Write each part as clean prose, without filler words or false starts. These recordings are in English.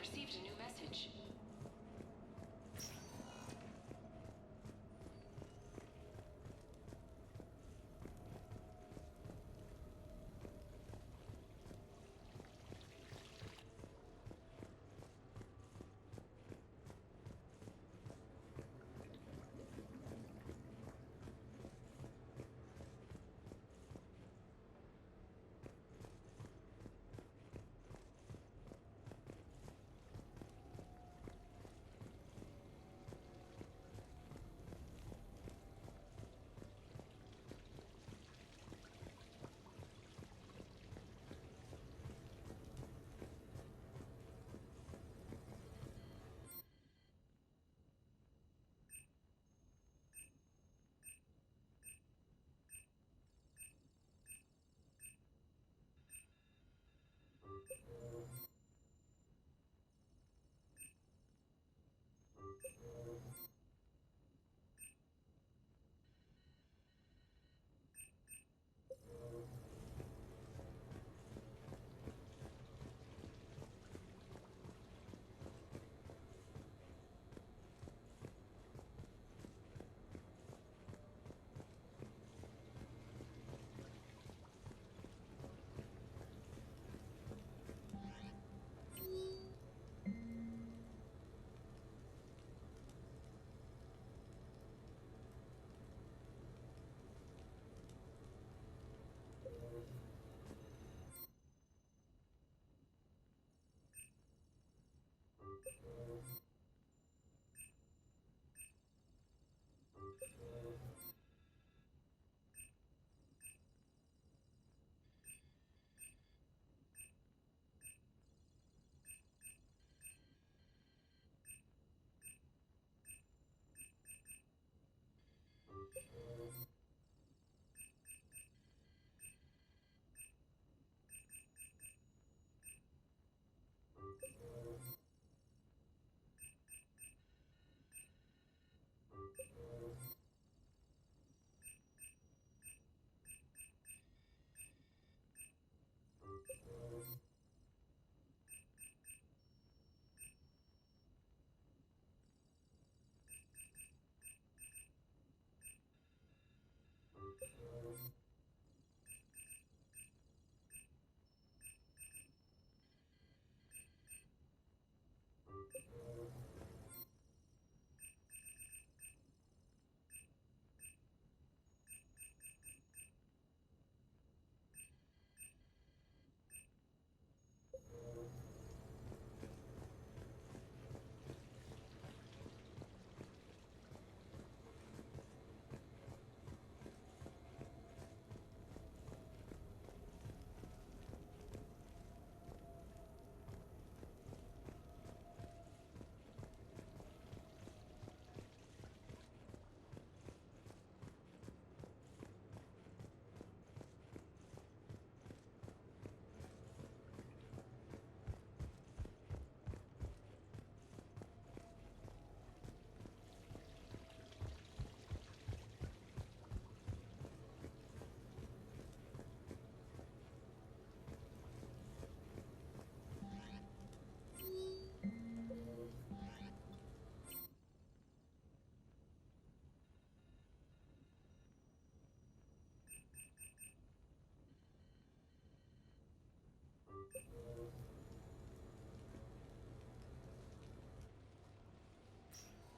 received a new message.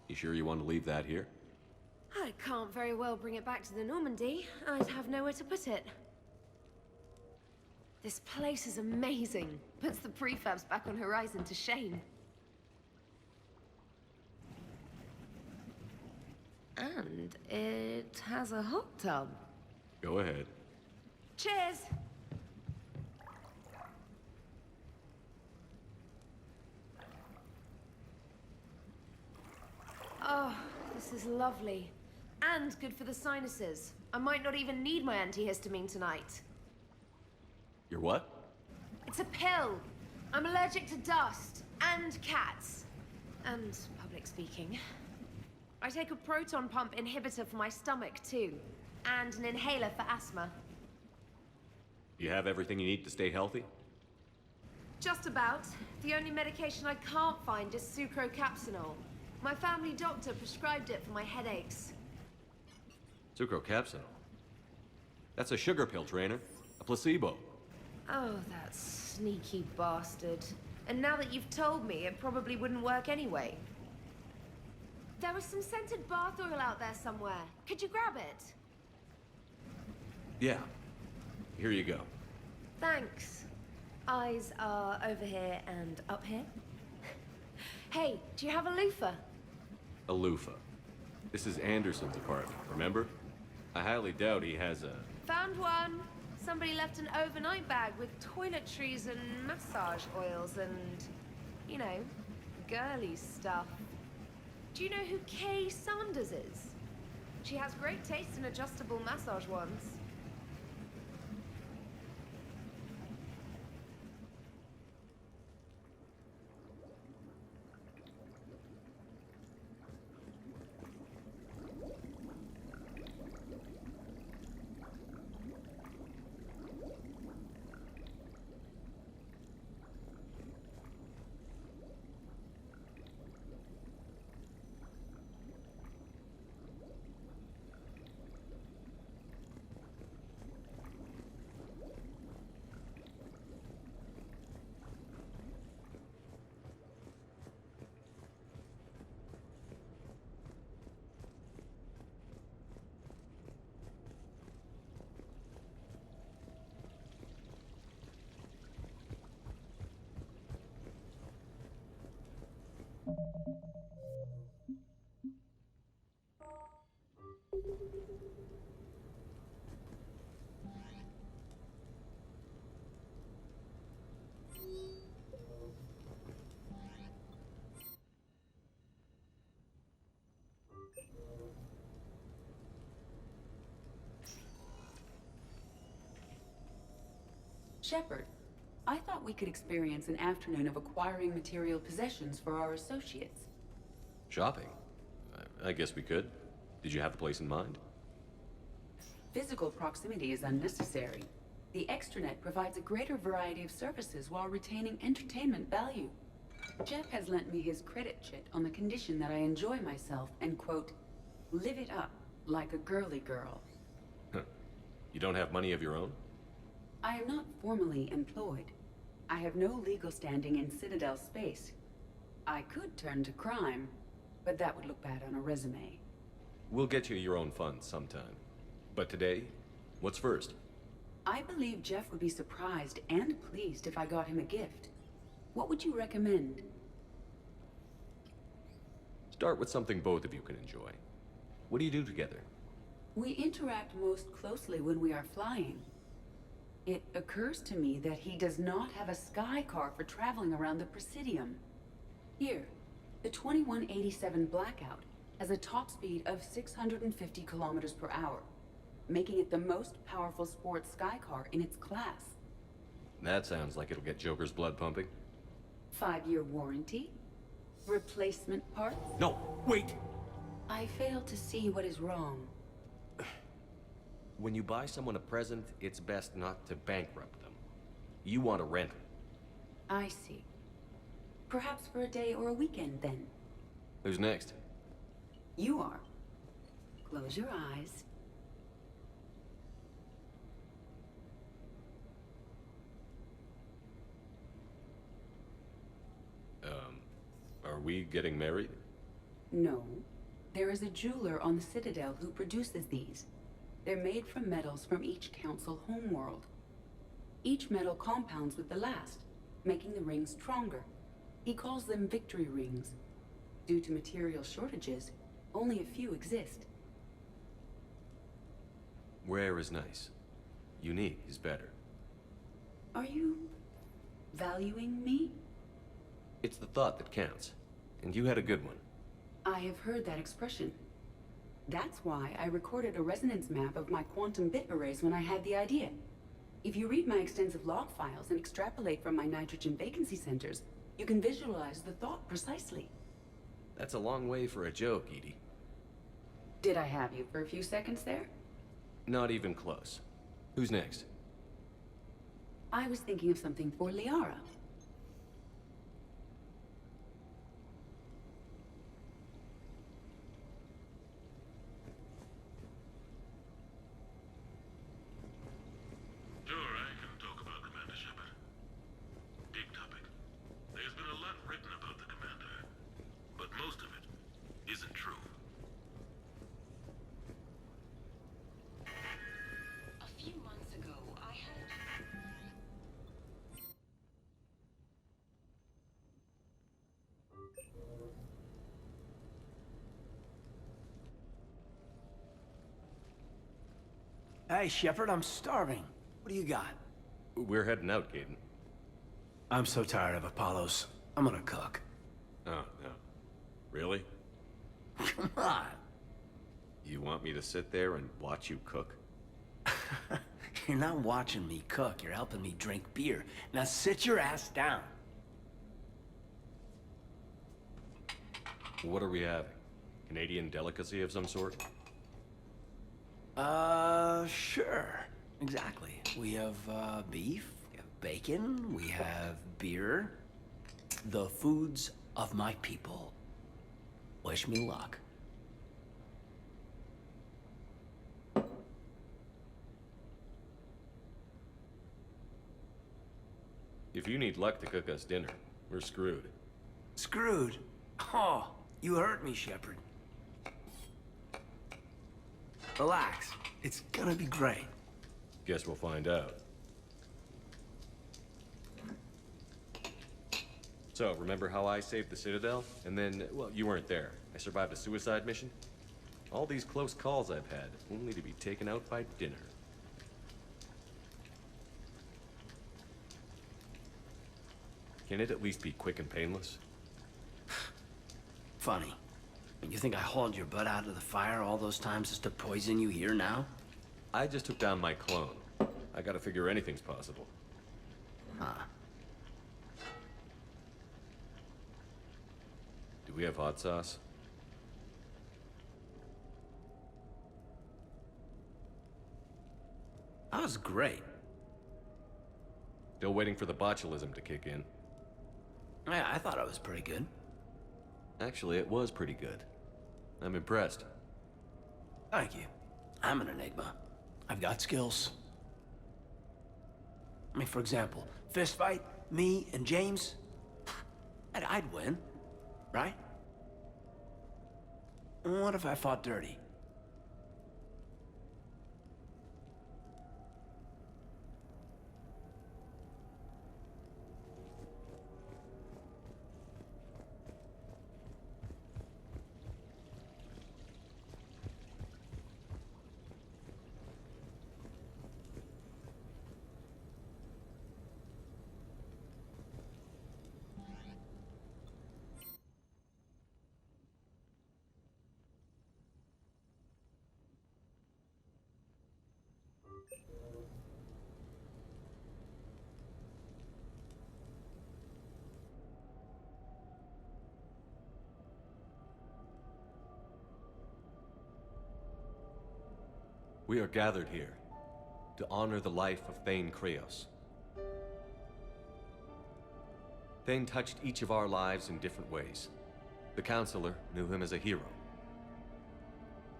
You sure you want to leave that here? I can't very well bring it back to the Normandy. I'd have nowhere to put it. This place is amazing. Puts the prefabs back on Horizon to shame. And it has a hot tub. Go ahead. Cheers! Oh, this is lovely. And good for the sinuses. I might not even need my antihistamine tonight. Your what? It's a pill. I'm allergic to dust and cats. And public speaking. I take a proton pump inhibitor for my stomach too. And an inhaler for asthma. You have everything you need to stay healthy? Just about. The only medication I can't find is sucrocapsinol. My family doctor prescribed it for my headaches. Sucrocapsinol. That's a sugar pill, Trainer. A placebo. Oh, that sneaky bastard. And now that you've told me, it probably wouldn't work anyway. There was some scented bath oil out there somewhere. Could you grab it? Yeah. Here you go. Thanks. Eyes are over here and up here. Hey, do you have a loofah? A loofah. This is Anderson's apartment, remember? I highly doubt he has a... Found one. Somebody left an overnight bag with toiletries and massage oils and, you know, girly stuff. Do you know who Kay Sanders is? She has great taste in adjustable massage ones. Shepard, I thought we could experience an afternoon of acquiring material possessions for our associates. Shopping? I guess we could. Did you have a place in mind? Physical proximity is unnecessary. The extranet provides a greater variety of services while retaining entertainment value. Jeff has lent me his credit chit on the condition that I enjoy myself and, quote, live it up like a girly girl. You don't have money of your own? I am not formally employed. I have no legal standing in Citadel space. I could turn to crime, but that would look bad on a resume. We'll get you your own funds sometime. But today, what's first? I believe Jeff would be surprised and pleased if I got him a gift. What would you recommend? Start with something both of you can enjoy. What do you do together? We interact most closely when we are flying. It occurs to me that he does not have a sky car for traveling around the Presidium. Here, the 2187 Blackout has a top speed of 650 kilometers per hour, making it the most powerful sports sky car in its class. That sounds like it'll get Joker's blood pumping. 5-year warranty? Replacement parts? No, wait! I fail to see what is wrong. When you buy someone a present, it's best not to bankrupt them. You want to rent it. I see. Perhaps for a day or a weekend, then. Who's next? You are. Close your eyes. Are we getting married? No. There is a jeweler on the Citadel who produces these. They're made from metals from each council homeworld. Each metal compounds with the last, making the rings stronger. He calls them victory rings. Due to material shortages, only a few exist. Rare is nice. Unique is better. Are you valuing me? It's the thought that counts. And you had a good one. I have heard that expression. That's why I recorded a resonance map of my quantum bit arrays when I had the idea. If you read my extensive log files and extrapolate from my nitrogen vacancy centers, you can visualize the thought precisely. That's a long way for a joke, Edie. Did I have you for a few seconds there? Not even close. Who's next? I was thinking of something for Liara. Hey, Shepard, I'm starving. What do you got? We're heading out, Caden. I'm so tired of Apollos. I'm gonna cook. Oh, no. Really? Come on. You want me to sit there and watch you cook? You're not watching me cook, you're helping me drink beer. Now sit your ass down. What are we having? Canadian delicacy of some sort? Sure. Exactly. We have, beef, we have bacon, we have beer. The foods of my people. Wish me luck. If you need luck to cook us dinner, we're screwed. Screwed? Oh, you hurt me, Shepard. Relax. It's gonna be great. Guess we'll find out. So, remember how I saved the Citadel? And then, well, you weren't there. I survived a suicide mission? All these close calls I've had, only to be taken out by dinner. Can it at least be quick and painless? Funny. You think I hauled your butt out of the fire all those times just to poison you here now? I just took down my clone. I gotta figure anything's possible. Huh. Do we have hot sauce? That was great. Still waiting for the botulism to kick in. Yeah, I thought it was pretty good. Actually, it was pretty good. I'm impressed. Thank you. I'm an enigma. I've got skills. I mean, for example, fist fight, me and James, I'd win, right? What if I fought dirty? We are gathered here to honor the life of Thane Krios. Thane touched each of our lives in different ways. The Counselor knew him as a hero.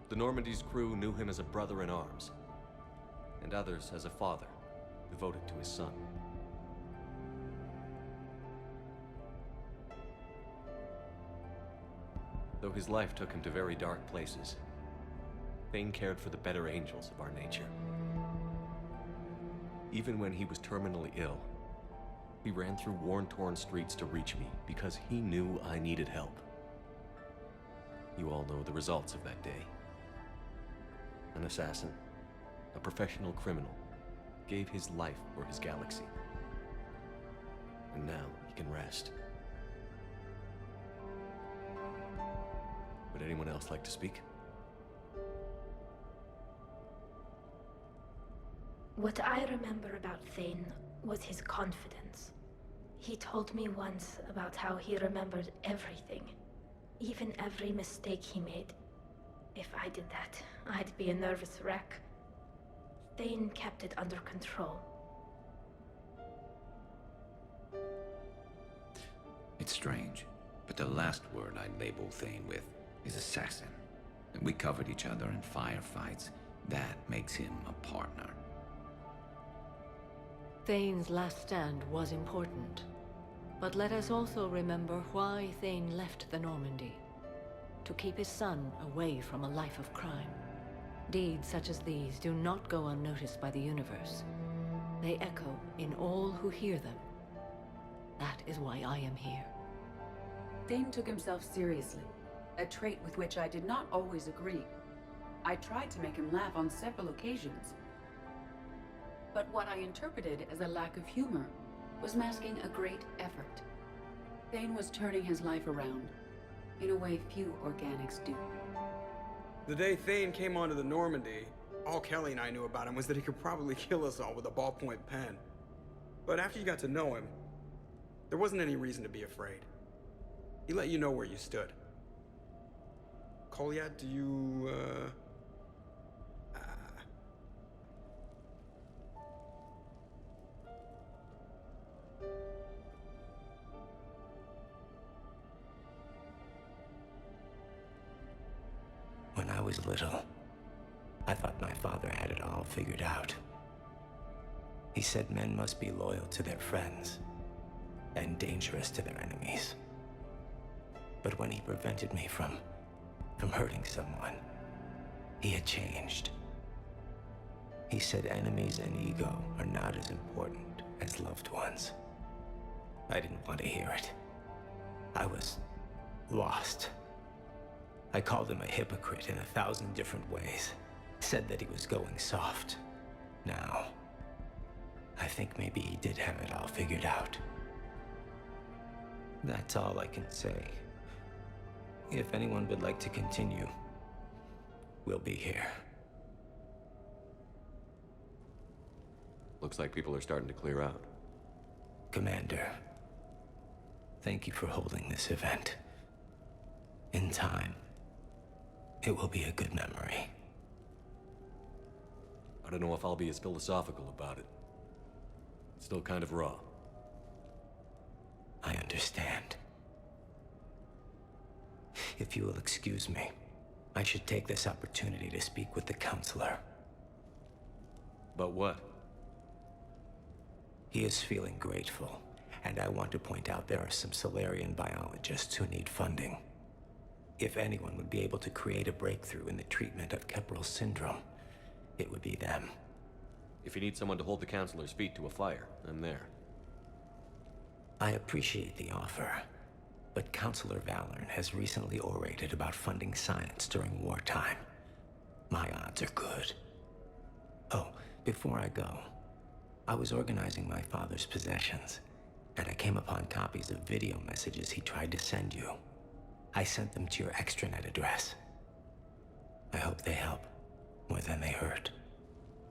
The Normandy's crew knew him as a brother in arms, and others as a father devoted to his son. Though his life took him to very dark places, Thane cared for the better angels of our nature. Even when he was terminally ill, he ran through worn-torn streets to reach me because he knew I needed help. You all know the results of that day. An assassin, a professional criminal, gave his life for his galaxy. And now he can rest. Would anyone else like to speak? What I remember about Thane was his confidence. He told me once about how he remembered everything, even every mistake he made. If I did that, I'd be a nervous wreck. Thane kept it under control. It's strange, but the last word I'd label Thane with is assassin. And we covered each other in firefights. That makes him a partner. Thane's last stand was important. But let us also remember why Thane left the Normandy. To keep his son away from a life of crime. Deeds such as these do not go unnoticed by the universe. They echo in all who hear them. That is why I am here. Thane took himself seriously, a trait with which I did not always agree. I tried to make him laugh on several occasions, But what I interpreted as a lack of humor was masking a great effort. Thane was turning his life around, in a way few organics do. The day Thane came onto the Normandy, all Kelly and I knew about him was that he could probably kill us all with a ballpoint pen. But after you got to know him, there wasn't any reason to be afraid. He let you know where you stood. Kolyat, do you, When I was little, I thought my father had it all figured out. He said men must be loyal to their friends and dangerous to their enemies. But when he prevented me from hurting someone, he had changed. He said enemies and ego are not as important as loved ones. I didn't want to hear it. I was lost. I called him a hypocrite in 1,000 different ways. Said that he was going soft. Now, I think maybe he did have it all figured out. That's all I can say. If anyone would like to continue, we'll be here. Looks like people are starting to clear out. Commander, thank you for holding this event. In time, it will be a good memory. I don't know if I'll be as philosophical about it. It's still kind of raw. I understand. If you will excuse me, I should take this opportunity to speak with the counselor. But what? He is feeling grateful, and I want to point out there are some Solarian biologists who need funding. If anyone would be able to create a breakthrough in the treatment of Kepral syndrome, it would be them. If you need someone to hold the counselor's feet to a fire, I'm there. I appreciate the offer, but Counselor Valorn has recently orated about funding science during wartime. My odds are good. Oh, before I go, I was organizing my father's possessions, and I came upon copies of video messages he tried to send you. I sent them to your extranet address. I hope they help more than they hurt.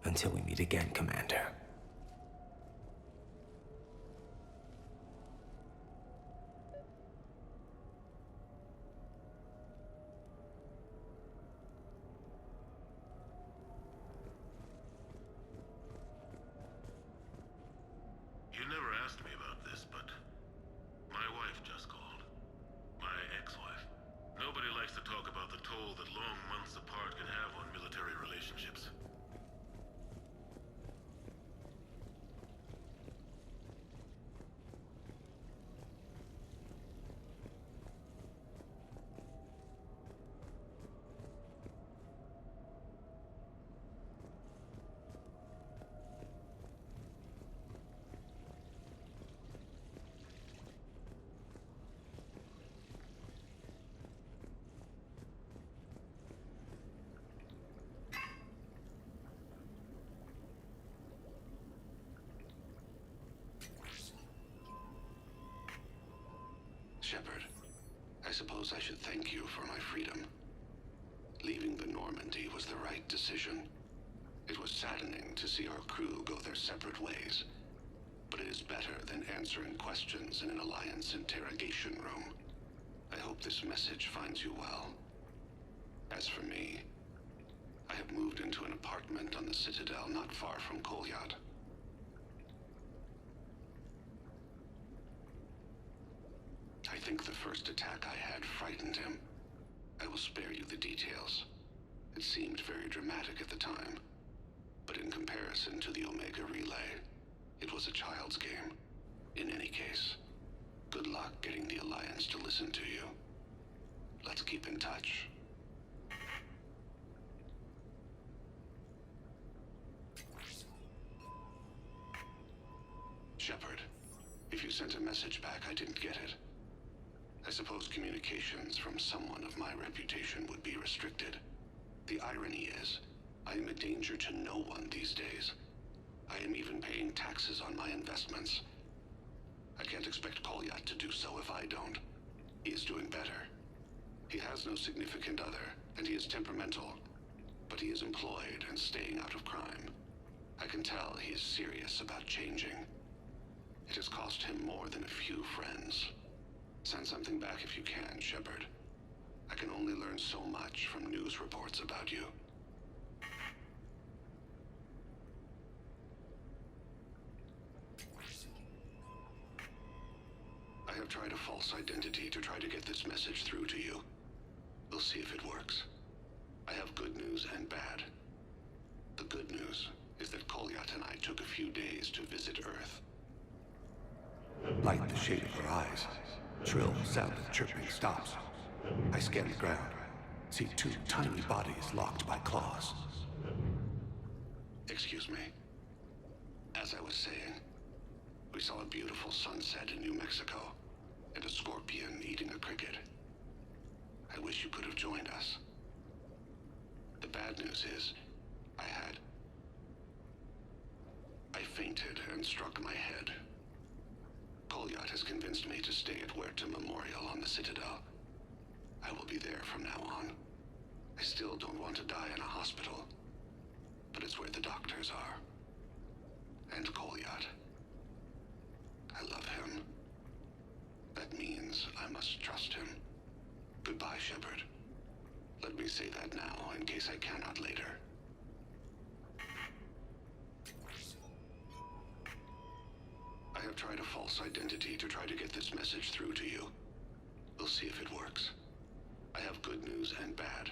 Until we meet again, Commander. You never asked me about this, but my wife just called. My ex-wife. Nobody likes to talk about the toll that long months apart can have on military relationships. Shepard, I suppose I should thank you for my freedom. Leaving the Normandy was the right decision. It was saddening to see our crew go their separate ways, but it is better than answering questions in an Alliance interrogation room. I hope this message finds you well. As for me, I have moved into an apartment on the Citadel not far from Kolyat. I think the first attack I had frightened him. I will spare you the details. It seemed very dramatic at the time, but in comparison to the Omega Relay, it was a child's game. In any case, good luck getting the Alliance to listen to you. Let's keep in touch. Shepard, if you sent a message back, I didn't get it. I suppose communications from someone of my reputation would be restricted. The irony is, I am a danger to no one these days. I am even paying taxes on my investments. I can't expect Kolyat to do so if I don't. He is doing better. He has no significant other, and he is temperamental. But he is employed and staying out of crime. I can tell he is serious about changing. It has cost him more than a few friends. Send something back if you can, Shepard. I can only learn so much from news reports about you. I have tried a false identity to try to get this message through to you. We'll see if it works. I have good news and bad. The good news is that Kolyat and I took a few days to visit Earth. Light the shade of her eyes. Shrill sound of chirping stops. I scan the ground. See two tiny bodies locked by claws. Excuse me. As I was saying, we saw a beautiful sunset in New Mexico, and a scorpion eating a cricket. I wish you could have joined us. The bad news is, I fainted and struck my head. Kolyat has convinced me to stay at Huerta Memorial on the Citadel. I will be there from now on. I still don't want to die in a hospital, but it's where the doctors are. And Kolyat. I love him. That means I must trust him. Goodbye, Shepard. Let me say that now, in case I cannot later. I have tried a false identity to try to get this message through to you. We'll see if it works. I have good news and bad.